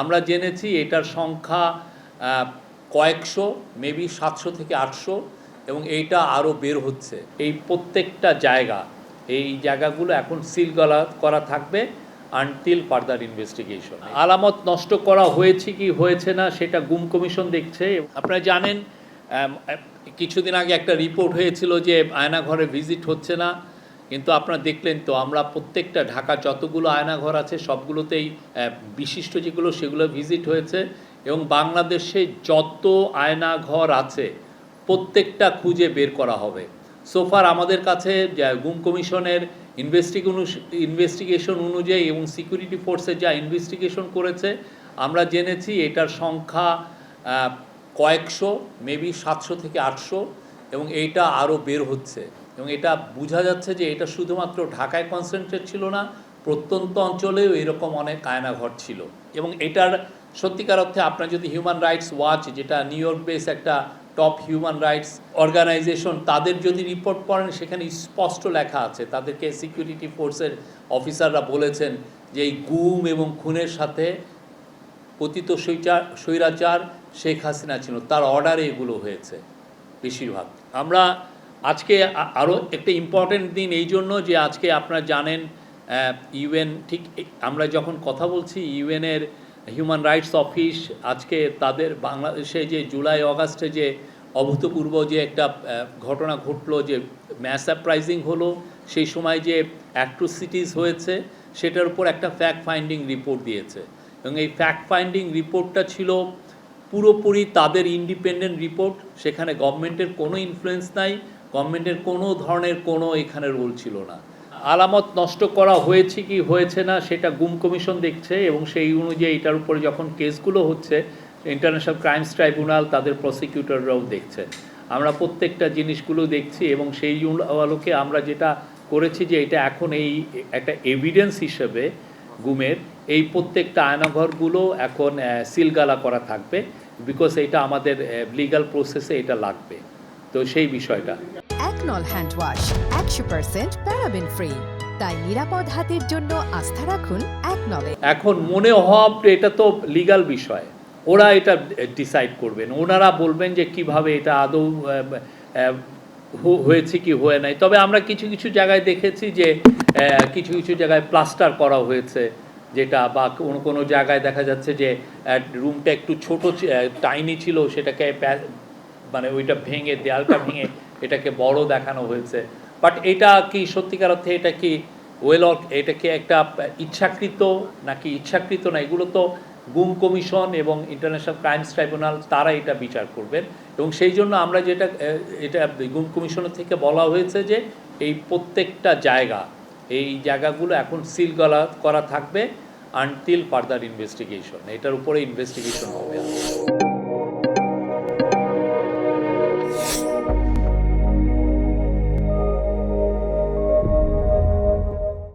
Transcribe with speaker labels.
Speaker 1: আমরা জেনেছি এটার সংখ্যা কয়েকশো, মেবি 700 থেকে 800, এবং এইটা আরও বের হচ্ছে। এই প্রত্যেকটা এই জায়গাগুলো এখন সিল করা থাকবে আনটিল ফার্দার ইনভেস্টিগেশন। আলামত নষ্ট করা হয়েছে কি হয়েছে না সেটা গুম কমিশন দেখছে। আপনারা জানেন কিছুদিন আগে একটা রিপোর্ট হয়েছিল যে আয়নাঘরে ভিজিট হচ্ছে না, কিন্তু আপনারা দেখলেন তো আমরা প্রত্যেকটা ঢাকা যতগুলো আয়নাঘর আছে সবগুলোতেই বিশিষ্ট যেগুলো সেগুলো ভিজিট হয়েছে, এবং বাংলাদেশে যত আয়নাঘর আছে প্রত্যেকটা খুঁজে বের করা হবে। সোফার আমাদের কাছে গুম কমিশনের ইনভেস্টিগেশন অনুযায়ী এবং সিকিউরিটি ফোর্সে যা ইনভেস্টিগেশন করেছে আমরা জেনেছি এটার সংখ্যা কয়েকশো, মেবি 700 থেকে 800, এবং এইটা আরও বের হচ্ছে। এবং এটা বোঝা যাচ্ছে যে এটা শুধুমাত্র ঢাকায় কনসেন্ট্রেট ছিল না, প্রত্যন্ত অঞ্চলেও এরকম অনেক আয়নাঘর ছিল। এবং এটার সত্যিকার অর্থে আপনার যদি হিউম্যান রাইটস ওয়াচ, যেটা নিউ ইয়র্ক বেস একটা টপ হিউম্যান রাইটস অর্গানাইজেশন, তাদের যদি রিপোর্ট পড়েন সেখানে স্পষ্ট লেখা আছে, তাদেরকে সিকিউরিটি ফোর্সের অফিসাররা বলেছেন যে এই গুম এবং খুনের সাথে পতিত স্বৈরাচার শেখ হাসিনা ছিল, তার অর্ডারে এগুলো হয়েছে বেশিরভাগ। আমরা আজকে আরও একটা ইম্পর্টেন্ট দিন এই জন্য যে আজকে আপনারা জানেন ইউএন, ঠিক আমরা যখন কথা বলছি ইউএনের হিউম্যান রাইটস অফিস আজকে তাদের বাংলাদেশে যে জুলাই অগাস্টে যে অভূতপূর্ব যে একটা ঘটনা ঘটলো, যে ম্যাস আপরাইজিং হলো, সেই সময় যে অ্যাট্রোসিটিস হয়েছে সেটার উপর একটা ফ্যাক্ট ফাইন্ডিং রিপোর্ট দিয়েছে। এবং এই ফ্যাক্ট ফাইন্ডিং রিপোর্টটা ছিল পুরোপুরি তাদের ইন্ডিপেন্ডেন্ট রিপোর্ট, সেখানে গভর্নমেন্টের কোনো ইনফ্লুয়েন্স নাই, গভর্নমেন্টের কোনো ধরনের কোনো এখানে রোল ছিল না। আলামত নষ্ট করা হয়েছে কি হয়েছে না সেটা গুম কমিশন দেখছে, এবং সেই অনুযায়ী এটার উপরে যখন কেসগুলো হচ্ছে ইন্টারন্যাশনাল ক্রাইমস ট্রাইব্যুনাল তাদের প্রসিকিউটররাও দেখছে। আমরা প্রত্যেকটা জিনিসগুলো দেখছি, এবং সেই আলোকে আমরা যেটা করেছি যে এটা এখন এই একটা এভিডেন্স হিসেবে গুমের এই প্রত্যেকটা আয়নাঘরগুলো এখন সিলগালা করা থাকবে, বিকজ এটা আমাদের লিগ্যাল প্রসেসে এটা লাগবে। তো সেই বিষয়টা
Speaker 2: একনল হ্যান্ড ওয়াশ 100% প্যারাবেন ফ্রি, তাই নিরাপদ হাতের জন্য আস্থা রাখুন একনলে।
Speaker 1: এখন মনে হওয়া এটা তো লিগ্যাল বিষয়, ওরা এটা ডিসাইড করবেন, ওনারা বলবেন যে কিভাবে এটা আদৌ হয়েছে কি হয়ে নাই। তবে আমরা কিছু কিছু জায়গায় দেখেছি যে কিছু কিছু জায়গায় প্লাস্টার করা হয়েছে, যেটা বা কোনো জায়গায় দেখা যাচ্ছে যে রুমটা একটু ছোট টাইনি ছিল, সেটাকে মানে ওইটা ভেঙে, দেয়ালটা ভেঙে এটাকে বড় দেখানো হয়েছে। বাট এটা কি সত্যিকার অর্থে এটা কি এটা কি একটা ইচ্ছাকৃত নাকি ইচ্ছাকৃত না, এগুলো তো গুম কমিশন এবং ইন্টারন্যাশনাল ক্রাইমস ট্রাইব্যুনাল তারা এটা বিচার করবেন। এবং সেই জন্য আমরা এটা গুম কমিশনের থেকে বলা হয়েছে যে এই প্রত্যেকটা এই জায়গাগুলো এখন সিল করা থাকবে আনটিল ফার্দার ইনভেস্টিগেশন, এটার উপরে ইনভেস্টিগেশন হবে।